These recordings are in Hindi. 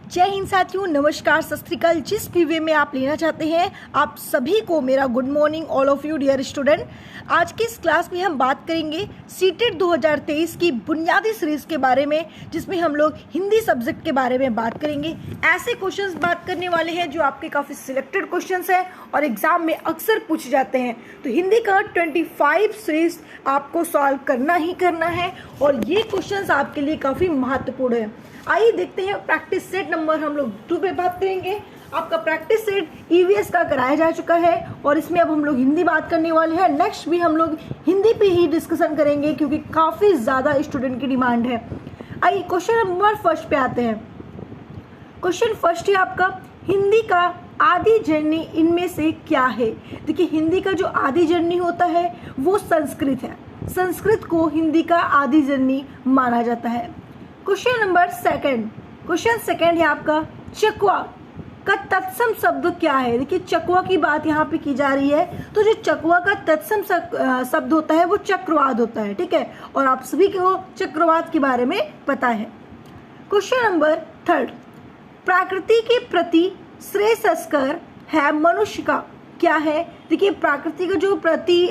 जय हिंद साथियों, नमस्कार, सत श्री अकाल। जिस भी वे में आप लेना चाहते हैं, आप सभी को मेरा good morning all of you dear student. आज की इस क्लास में हम बात करेंगे सीटेट 2023 की बुनियादी सीरीज के बारे में, जिसमें हम लोग हिंदी सब्जेक्ट के बारे में बात करेंगे। ऐसे क्वेश्चंस बात करने वाले हैं जो आपके काफ़ी सिलेक्टेड क्वेश्चंस हैं और एग्जाम में अक्सर पूछे जाते हैं। तो हिंदी का 25 सीरीज आपको सॉल्व करना ही करना है और ये क्वेश्चंस आपके लिए काफ़ी महत्वपूर्ण है। आइए देखते हैं प्रैक्टिस सेट नंबर हम लोग 2 पे बात करेंगे। आपका प्रैक्टिस सेट ईवीएस का कराया जा चुका है और इसमें अब हम लोग हिंदी बात करने वाले हैं। नेक्स्ट भी हम लोग हिंदी पे ही डिस्कशन करेंगे क्योंकि काफ़ी ज़्यादा स्टूडेंट की डिमांड है। आइए क्वेश्चन नंबर फर्स्ट पे आते हैं। क्वेश्चन फर्स्ट है आपका, हिंदी का आदि जननी इनमें से क्या है। देखिए, हिंदी का जो आदि जननी होता है वो संस्कृत है। संस्कृत को हिंदी का आदि जननी माना जाता है। Question number second, question second है आपका, चकवा का तत्सम शब्द क्या है। देखिए, चकवा की बात यहाँ पे की जा रही है, तो जो चकवा का तत्सम शब्द होता है वो चक्रवात होता है, ठीक है। और आप सभी को चक्रवात के बारे में पता है। क्वेश्चन नंबर थर्ड, प्रकृति के प्रति श्रेयस्कर है मनुष्य का क्या है। देखिए, प्रकृति का जो प्रति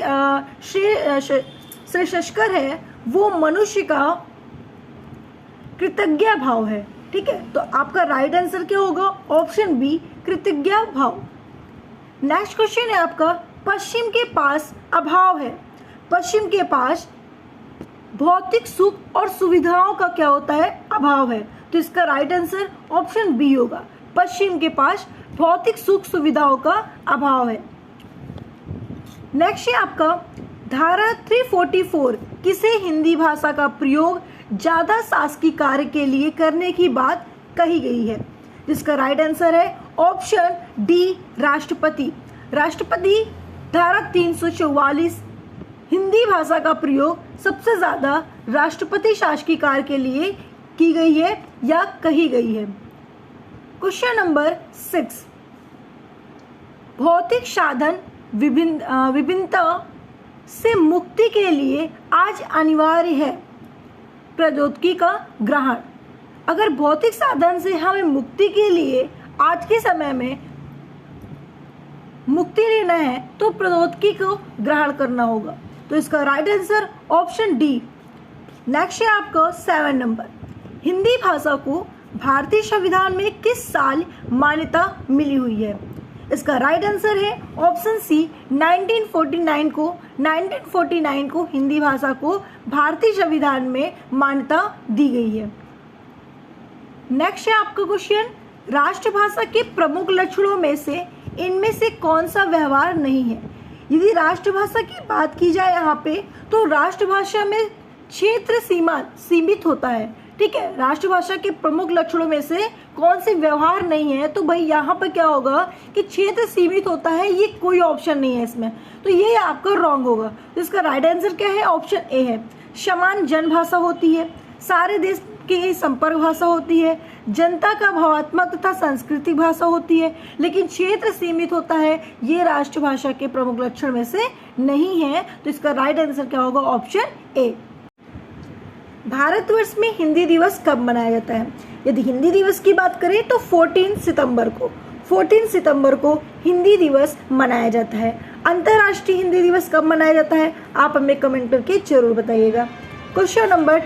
श्रेयस्कर है वो मनुष्य का कृतज्ञ भाव है, ठीक है। तो आपका राइट आंसर क्या होगा, ऑप्शन बी, कृतज्ञ भाव। नेक्स्ट क्वेश्चन है आपका, पश्चिम के पास अभाव है। पश्चिम के पास भौतिक सुख और सुविधाओं का क्या होता है, अभाव है। तो इसका राइट आंसर ऑप्शन बी होगा, पश्चिम के पास भौतिक सुख सुविधाओं का अभाव है। नेक्स्ट है आपका, धारा 344 किसे हिंदी भाषा का प्रयोग ज्यादा शासकीय कार्य के लिए करने की बात कही गई है। जिसका राइट आंसर है ऑप्शन डी, राष्ट्रपति। राष्ट्रपति धारा 344 हिंदी भाषा का प्रयोग सबसे ज्यादा राष्ट्रपति शासकीय कार्य के लिए की गई है या कही गई है। क्वेश्चन नंबर 6, भौतिक साधन विभिन्नता से मुक्ति के लिए आज अनिवार्य है प्रौद्योगिकी का ग्रहण। अगर भौतिक साधन से हमें मुक्ति के लिए आज के समय में मुक्ति लेना है तो प्रौद्योगिकी को ग्रहण करना होगा। तो इसका right answer option D. Next है आपका 7 नंबर, हिंदी भाषा को भारतीय संविधान में किस साल मान्यता मिली हुई है। इसका राइट आंसर है ऑप्शन सी, 1949 को हिंदी भाषा को भारतीय संविधान में मान्यता दी गई है। नेक्स्ट है आपका क्वेश्चन, राष्ट्रभाषा के प्रमुख लक्षणों में से इनमें से कौन सा व्यवहार नहीं है। यदि राष्ट्रभाषा की बात की जाए यहाँ पे, तो राष्ट्रभाषा में क्षेत्र सीमा सीमित होता है, ठीक है। राष्ट्रभाषा के प्रमुख लक्षणों में से कौन से व्यवहार नहीं है, तो भाई यहाँ पर क्या होगा कि क्षेत्र सीमित होता है, ये कोई ऑप्शन नहीं है इसमें, तो ये आपका रॉन्ग होगा। तो इसका राइट आंसर क्या है, ऑप्शन ए है, समान जनभाषा होती है, सारे देश की संपर्क भाषा होती है, जनता का भावात्मक तथा सांस्कृतिक भाषा होती है, लेकिन क्षेत्र सीमित होता है, ये राष्ट्रभाषा के प्रमुख लक्षण में से नहीं है। तो इसका राइट आंसर क्या होगा, ऑप्शन ए। भारतवर्ष में हिंदी दिवस कब मनाया जाता है। यदि हिंदी दिवस की बात करें तो 14 सितंबर को हिंदी दिवस मनाया जाता है। अंतर्राष्ट्रीय हिंदी दिवस कब मनाया जाता है, आप हमें कमेंट करके जरूर बताइएगा। क्वेश्चन नंबर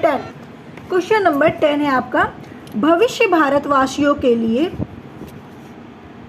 10 है आपका, भविष्य भारतवासियों के लिए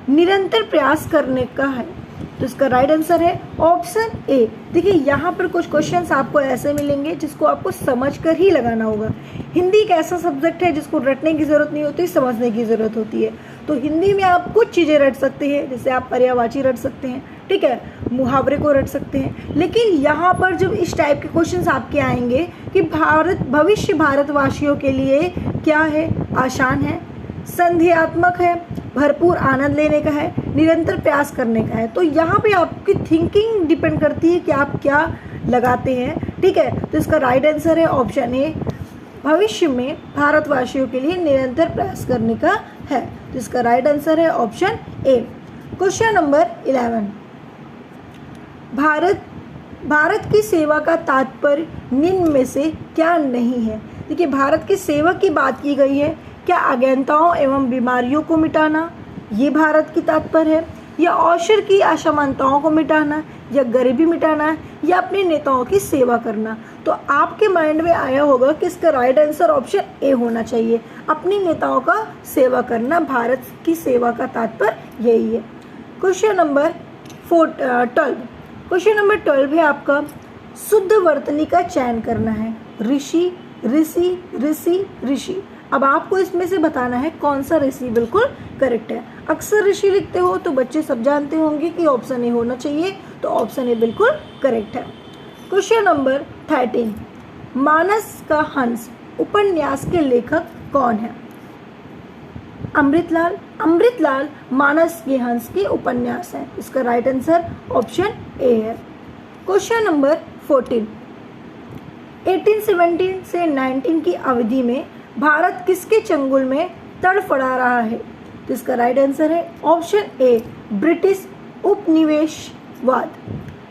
निरंतर प्रयास करने का है। तो इसका राइट आंसर है ऑप्शन ए। देखिए, यहाँ पर कुछ क्वेश्चंस आपको ऐसे मिलेंगे जिसको आपको समझकर ही लगाना होगा। हिंदी एक ऐसा सब्जेक्ट है जिसको रटने की जरूरत नहीं होती, समझने की जरूरत होती है। तो हिंदी में आप कुछ चीज़ें रट सकते हैं, जैसे आप पर्यायवाची रट सकते हैं, ठीक है, मुहावरे को रट सकते हैं। लेकिन यहाँ पर जब इस टाइप के क्वेश्चंस आपके आएंगे कि भविष्य भारतवासियों के लिए क्या है, आसान है, संदेहात्मक है, भरपूर आनंद लेने का है, निरंतर प्रयास करने का है। तो यहाँ पे आपकी थिंकिंग डिपेंड करती है कि आप क्या लगाते हैं, ठीक है। तो इसका राइट आंसर है ऑप्शन ए, भविष्य में भारतवासियों के लिए निरंतर प्रयास करने का है। तो इसका राइट आंसर है option A. Question number 11, Bharat की सेवा का तात्पर्य निम्न में से क्या नहीं है। देखिए, भारत की सेवा की बात की गई है, क्या अज्ञानताओं एवं बीमारियों को मिटाना, ये भारत की तात्पर्य है, या औषध की असमानताओं को मिटाना, या गरीबी मिटाना, या अपने नेताओं की सेवा करना। तो आपके माइंड में आया होगा कि इसका राइट आंसर ऑप्शन ए होना चाहिए, अपने नेताओं का सेवा करना, भारत की सेवा का तात्पर्य यही है। Question number 12। क्वेश्चन नंबर 12 है आपका, शुद्ध वर्तनी का चयन करना है। ऋषि, ऋषि, ऋषि, ऋषि। अब आपको इसमें से बताना है कौन सा ऋषि बिल्कुल करेक्ट है। अक्सर ऋषि लिखते हो तो बच्चे सब जानते होंगे कि ऑप्शन ए होना चाहिए, तो ऑप्शन ए बिल्कुल करेक्ट है। क्वेश्चन नंबर 13, मानस का हंस उपन्यास के लेखक कौन है? अमृतलाल। अमृतलाल मानस के हंस के उपन्यास है। इसका राइट आंसर ऑप्शन ए है। क्वेश्चन नंबर 14, 1817 से 19 की अवधि में भारत किसके चंगुल में तड़फड़ा रहा है? तो इसका राइट आंसर है ऑप्शन ए, ब्रिटिश उपनिवेशवाद।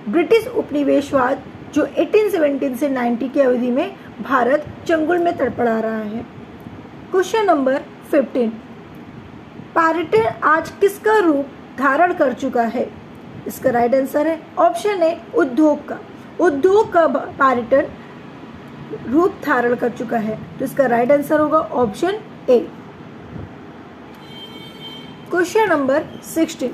ब्रिटिश उपनिवेशवाद जो 1817 से 90 की अवधि में भारत चंगुल में तड़फड़ा रहा है। क्वेश्चन नंबर 15, पर्यटन आज किसका रूप धारण कर चुका है? इसका राइट आंसर है ऑप्शन ए, उद्योग का। उद्योग का पर्यटन रूप धारण कर चुका है, तो इसका राइट आंसर होगा ऑप्शन ए। क्वेश्चन नंबर 16,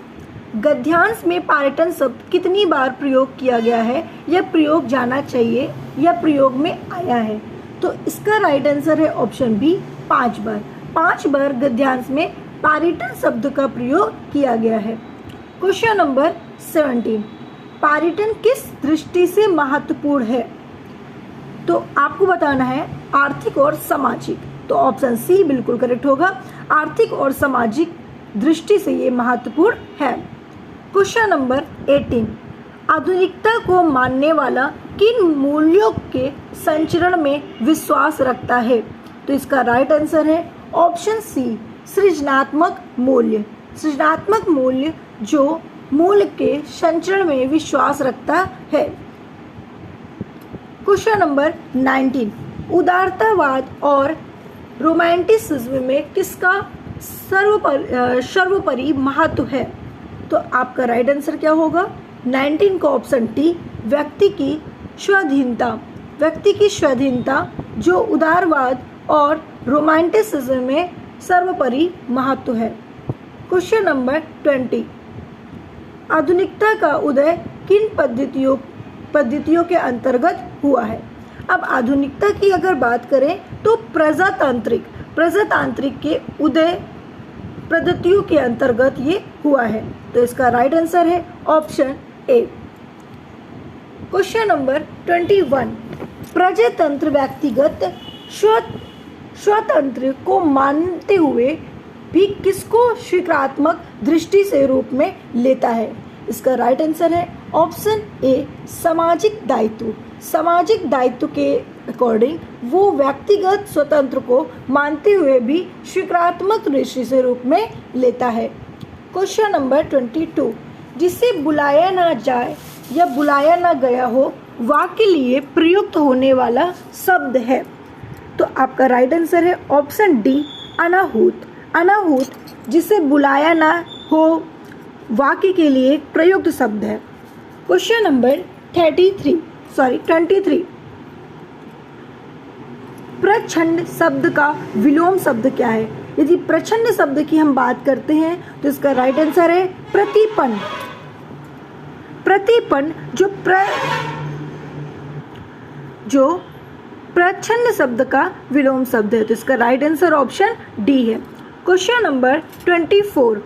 गद्यांश में पर्यटन शब्द कितनी बार प्रयोग किया गया है, या प्रयोग जाना चाहिए, या प्रयोग में आया है? तो इसका राइट आंसर है ऑप्शन बी, 5 बार। 5 बार गद्यांश में पर्यटन शब्द का प्रयोग किया गया है। क्वेश्चन नंबर 17, पर्यटन किस दृष्टि से महत्वपूर्ण है? तो आपको बताना है आर्थिक और सामाजिक, तो ऑप्शन सी बिल्कुल करेक्ट होगा। आर्थिक और सामाजिक दृष्टि से ये महत्वपूर्ण है। क्वेश्चन नंबर 18, आधुनिकता को मानने वाला किन मूल्यों के संचरण में विश्वास रखता है? तो इसका राइट आंसर है ऑप्शन सी, सृजनात्मक मूल्य। सृजनात्मक मूल्य जो मूल्य के संचरण में विश्वास रखता है। क्वेश्चन नंबर 19, उदारतावाद और रोमांटिसिज्म में किसका सर्वोपरि महत्व है? तो आपका राइट आंसर क्या होगा? 19 का ऑप्शन टी, व्यक्ति की स्वाधीनता। व्यक्ति की स्वाधीनता जो उदारवाद और रोमांटिसिज्म में सर्वोपरि महत्व है। क्वेश्चन नंबर 20, आधुनिकता का उदय किन पद्धतियों के अंतर्गत हुआ है? अब आधुनिकता की अगर बात करें तो प्रजातांत्रिक के उदय पद्धतियों के अंतर्गत ये हुआ है, तो इसका राइट आंसर है ऑप्शन ए। क्वेश्चन नंबर 21, प्रजातंत्र व्यक्तिगत स्वतंत्र को मानते हुए भी किसको स्वीकारात्मक दृष्टि से रूप में लेता है? इसका राइट आंसर है ऑप्शन ए, सामाजिक दायित्व। सामाजिक दायित्व के अकॉर्डिंग वो व्यक्तिगत स्वतंत्र को मानते हुए भी स्वीकारात्मक दृष्टि से रूप में लेता है। क्वेश्चन नंबर 22, जिसे बुलाया ना जाए या बुलाया ना गया हो वाक्य लिए प्रयुक्त होने वाला शब्द है? तो आपका राइट आंसर है ऑप्शन डी, अनाहूत। अनाहूत जिसे बुलाया ना हो वाक्य के लिए प्रयुक्त शब्द है। क्वेश्चन नंबर 23, प्रच्छन्न शब्द का विलोम शब्द क्या है? यदि प्रच्छन्न शब्द की हम बात करते हैं तो इसका राइट आंसर है प्रतिपन्न। प्रतिपन्न जो प्रच्छन्न शब्द का विलोम शब्द है, तो इसका राइट आंसर ऑप्शन डी है। क्वेश्चन नंबर 24,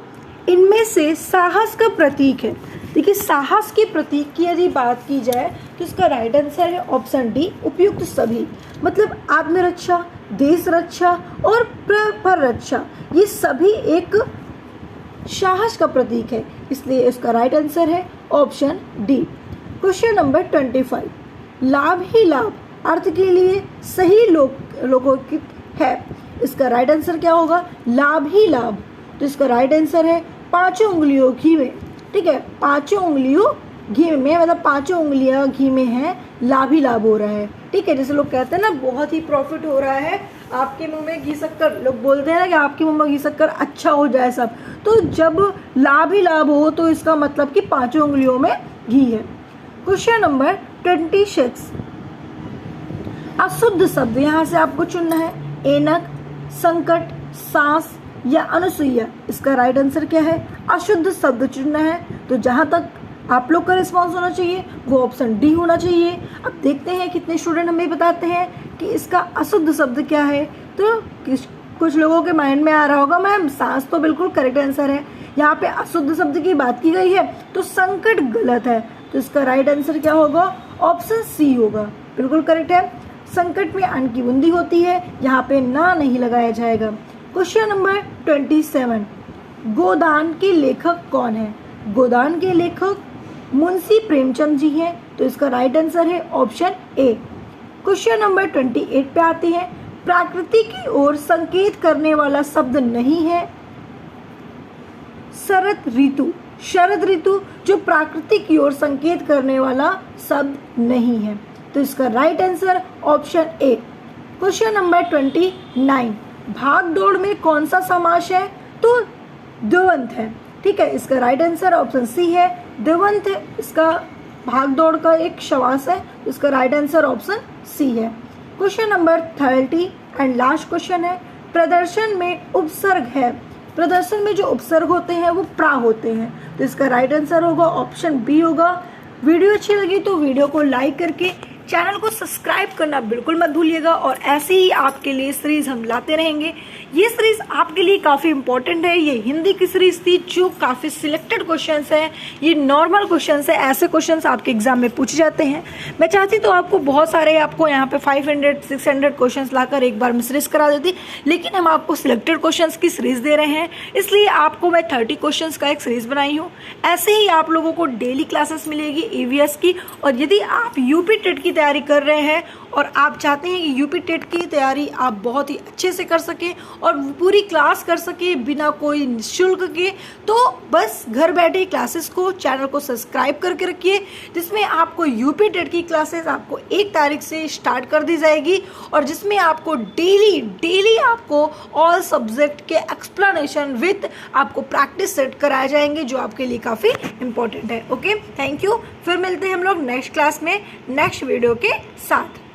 इनमें से साहस का प्रतीक है। देखिए, साहस के प्रतीक की यदि बात की जाए तो इसका राइट आंसर है ऑप्शन डी, उपयुक्त सभी। मतलब आत्मरक्षा, देश रक्षा और पररक्षा, ये सभी एक साहस का प्रतीक है, इसलिए इसका राइट आंसर है ऑप्शन डी। क्वेश्चन नंबर 25, लाभ ही लाभ अर्थ के लिए सही लोकोक्ति है। इसका राइट आंसर क्या होगा? लाभ ही लाभ। तो इसका राइट आंसर है 5 उंगलियों घी में। ठीक है, 5 उंगलियों घी में, मतलब 5 उंगलियां घी में है, लाभ ही लाभ हो रहा है। ठीक है, जैसे लोग कहते हैं ना बहुत ही प्रॉफिट हो रहा है, आपके मुंह में घी शक्कर, लोग बोलते हैं ना कि आपके मुंह में घी शक्कर अच्छा हो जाए सब, तो जब लाभ ही लाभ हो तो इसका मतलब कि पांचों उंगलियों में घी है। क्वेश्चन नंबर 26, अशुद्ध शब्द यहाँ से आपको चुनना है, ऐनक, संकट, सांस या अनुसुईया। इसका राइट आंसर क्या है? अशुद्ध शब्द चुनना है। तो जहां तक आप लोग का रिस्पॉन्स होना चाहिए वो ऑप्शन डी होना चाहिए। अब देखते हैं कितने स्टूडेंट हमें बताते हैं कि इसका अशुद्ध शब्द क्या है। तो कुछ लोगों के माइंड में आ रहा होगा मैम सांस तो बिल्कुल करेक्ट आंसर है, यहाँ पे अशुद्ध शब्द की बात की गई है तो संकट गलत है। तो इसका राइट आंसर क्या होगा? ऑप्शन सी होगा, बिल्कुल करेक्ट है। संकट में अन्न की बूंदी होती है, यहाँ पे ना नहीं लगाया जाएगा। क्वेश्चन नंबर 27, गोदान के लेखक कौन है? गोदान के लेखक मुंशी प्रेमचंद जी हैं। तो इसका राइट आंसर है ऑप्शन ए। क्वेश्चन नंबर 28 पे आते हैं, प्रकृति की ओर संकेत करने वाला शब्द नहीं है शरद ऋतु। शरद ऋतु जो प्रकृति की ओर संकेत करने वाला शब्द नहीं है। तो इसका right answer option A. Question number 29, भाग दौड़ में कौन सा समास है? तो द्वंद्व है, ठीक है। इसका राइट आंसर ऑप्शन सी है, द्वंद्व है। इसका भाग दौड़ का एक समास है, इसका राइट आंसर ऑप्शन सी है। Question number 30 and last question है, प्रदर्शन में उपसर्ग है। प्रदर्शन में जो उपसर्ग होते हैं वो प्रा होते हैं। तो इसका राइट आंसर होगा ऑप्शन बी होगा। वीडियो अच्छी लगी तो वीडियो को लाइक करके चैनल को सब्सक्राइब करना बिल्कुल मत भूलिएगा। और ऐसे ही आपके लिए सीरीज हम लाते रहेंगे। ये सीरीज आपके लिए काफ़ी इंपॉर्टेंट है। ये हिंदी की सीरीज थी जो काफ़ी सिलेक्टेड क्वेश्चंस है, ये नॉर्मल क्वेश्चंस है, ऐसे क्वेश्चंस आपके एग्जाम में पूछे जाते हैं। मैं चाहती तो आपको बहुत सारे आपको यहाँ पे 500-600 क्वेश्चंस लाकर एक बार में सीरीज करा देती, लेकिन हम आपको सिलेक्टेड क्वेश्चंस की सीरीज दे रहे हैं, इसलिए आपको मैं 30 क्वेश्चंस का एक सीरीज बनाई हूँ। ऐसे ही आप लोगों को डेली क्लासेस मिलेगी EVS की। और यदि आप यूपी टेट की तैयारी कर रहे हैं और आप चाहते हैं कि यूपी टेट की तैयारी आप बहुत ही अच्छे से कर सकें और पूरी क्लास कर सके बिना कोई निःशुल्क के, तो बस घर बैठे क्लासेस को चैनल को सब्सक्राइब करके रखिए, जिसमें आपको यूपी टेट की क्लासेस आपको 1 तारीख से स्टार्ट कर दी जाएगी और जिसमें आपको डेली आपको ऑल सब्जेक्ट के एक्सप्लेनेशन विथ आपको प्रैक्टिस सेट कराए जाएंगे, जो आपके लिए काफ़ी इंपॉर्टेंट है। Okay, thank you. फिर मिलते हैं हम लोग नेक्स्ट क्लास में नेक्स्ट वीडियो के साथ।